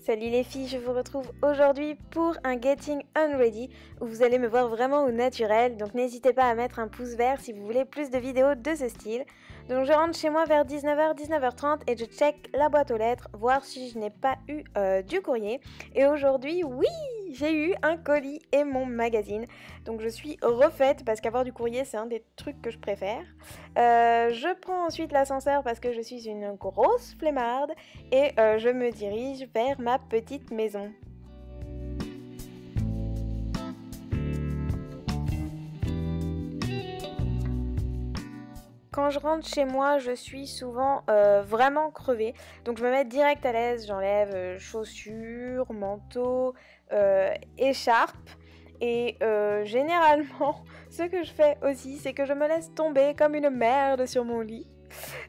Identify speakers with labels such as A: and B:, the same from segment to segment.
A: Salut les filles, je vous retrouve aujourd'hui pour un Getting Unready où vous allez me voir vraiment au naturel, donc n'hésitez pas à mettre un pouce vert si vous voulez plus de vidéos de ce style. Donc je rentre chez moi vers 19h, 19h30 et je check la boîte aux lettres, voir si je n'ai pas eu du courrier. Et aujourd'hui, oui, j'ai eu un colis et mon magazine. Donc je suis refaite parce qu'avoir du courrier c'est un des trucs que je préfère. Je prends ensuite l'ascenseur parce que je suis une grosse flemmarde et je me dirige vers ma petite maison. Quand je rentre chez moi, je suis souvent vraiment crevée, donc je me mets direct à l'aise, j'enlève chaussures, manteau, écharpe. Et généralement, ce que je fais aussi, c'est que je me laisse tomber comme une merde sur mon lit.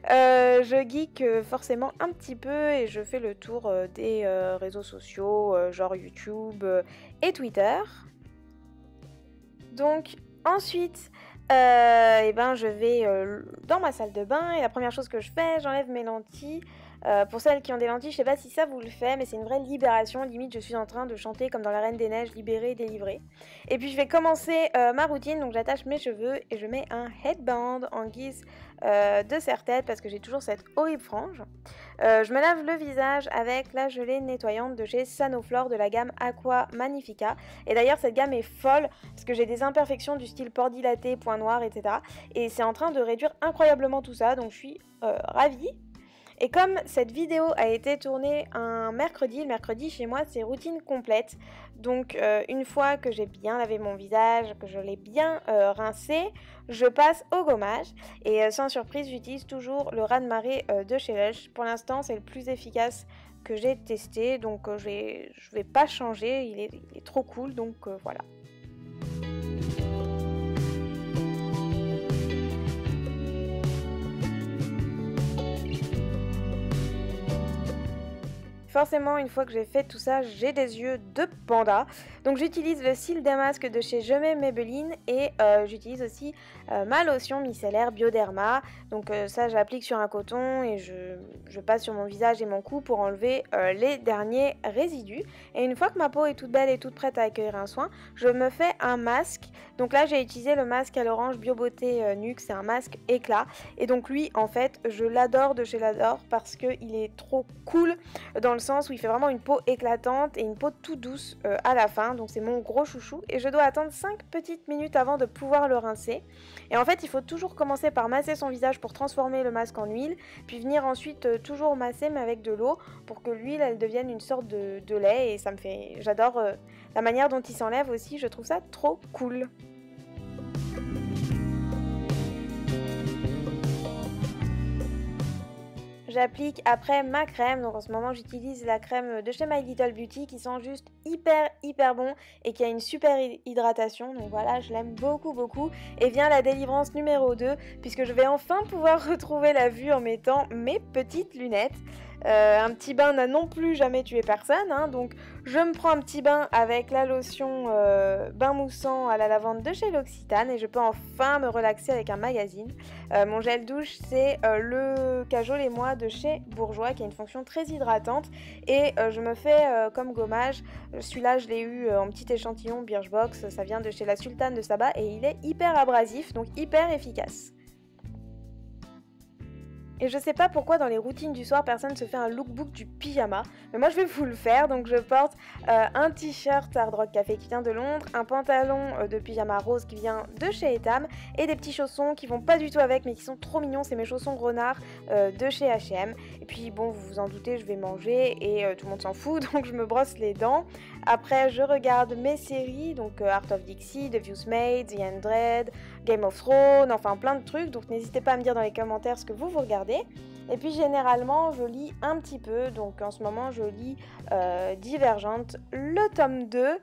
A: Je geek forcément un petit peu et je fais le tour des réseaux sociaux, genre YouTube et Twitter. Donc ensuite, je vais dans ma salle de bain et la première chose que je fais, j'enlève mes lentilles. Pour celles qui ont des lentilles, je sais pas si ça vous le fait, mais c'est une vraie libération. Limite, je suis en train de chanter comme dans La Reine des Neiges, libérée, délivrée. Et puis, je vais commencer ma routine. Donc, j'attache mes cheveux et je mets un headband en guise de serre-tête parce que j'ai toujours cette horrible frange. Je me lave le visage avec la gelée nettoyante de chez Sanoflore de la gamme Aqua Magnifica. Et d'ailleurs, cette gamme est folle parce que j'ai des imperfections du style pores dilatés, points noirs, etc. Et c'est en train de réduire incroyablement tout ça. Donc, je suis ravie. Et comme cette vidéo a été tournée un mercredi, le mercredi chez moi c'est routine complète. Donc une fois que j'ai bien lavé mon visage, que je l'ai bien rincé, je passe au gommage. Et sans surprise, j'utilise toujours le raz-de-marée de chez Lush. Pour l'instant c'est le plus efficace que j'ai testé, donc je vais pas changer, il est trop cool, donc voilà. Forcément, une fois que j'ai fait tout ça, j'ai des yeux de panda. Donc j'utilise le cils damasque de chez Je mets Maybelline et j'utilise aussi ma lotion micellaire Bioderma. Donc ça, j'applique sur un coton et je passe sur mon visage et mon cou pour enlever les derniers résidus. Et une fois que ma peau est toute belle et toute prête à accueillir un soin, je me fais un masque. Donc là, j'ai utilisé le masque à l'orange Bio Beauté Nuxe, c'est un masque éclat. Et donc lui, en fait, je l'adore de chez l'adore parce qu'il est trop cool dans le sens où il fait vraiment une peau éclatante et une peau tout douce à la fin, donc c'est mon gros chouchou et je dois attendre 5 petites minutes avant de pouvoir le rincer. Et en fait il faut toujours commencer par masser son visage pour transformer le masque en huile, puis venir ensuite toujours masser mais avec de l'eau pour que l'huile elle devienne une sorte de lait et ça me fait... J'adore la manière dont il s'enlève aussi, je trouve ça trop cool. J'applique après ma crème, donc en ce moment j'utilise la crème de chez My Little Beauty qui sent juste hyper bon et qui a une super hydratation, donc voilà, je l'aime beaucoup. Et vient la délivrance numéro 2 puisque je vais enfin pouvoir retrouver la vue en mettant mes petites lunettes. Un petit bain n'a non plus jamais tué personne, hein, donc je me prends un petit bain avec la lotion bain moussant à la lavande de chez L'Occitane et je peux enfin me relaxer avec un magazine. Mon gel douche c'est le Cajol et moi de chez Bourjois qui a une fonction très hydratante et je me fais comme gommage, celui-là je l'ai eu en petit échantillon Birchbox, ça vient de chez la Sultane de Saba et il est hyper abrasif donc hyper efficace. Et je sais pas pourquoi dans les routines du soir personne se fait un lookbook du pyjama, mais moi je vais vous le faire, donc je porte un t-shirt Hard Rock Café qui vient de Londres, un pantalon de pyjama rose qui vient de chez Etam et des petits chaussons qui vont pas du tout avec mais qui sont trop mignons, c'est mes chaussons renards de chez H&M. Et puis bon, vous vous en doutez, je vais manger et tout le monde s'en fout donc je me brosse les dents. Après je regarde mes séries, donc Art of Dixie, The Viewsmade, The Undread, Game of Thrones, enfin plein de trucs, donc n'hésitez pas à me dire dans les commentaires ce que vous regardez. Et puis généralement je lis un petit peu, donc en ce moment je lis Divergente, le tome 2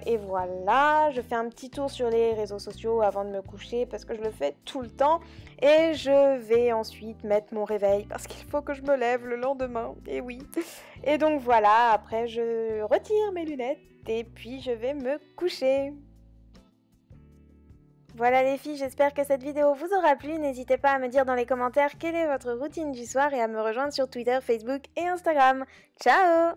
A: et voilà, je fais un petit tour sur les réseaux sociaux avant de me coucher parce que je le fais tout le temps et je vais ensuite mettre mon réveil parce qu'il faut que je me lève le lendemain, et oui. Et donc voilà, après je retire mes lunettes et puis je vais me coucher. Voilà les filles, j'espère que cette vidéo vous aura plu. N'hésitez pas à me dire dans les commentaires quelle est votre routine du soir et à me rejoindre sur Twitter, Facebook et Instagram. Ciao!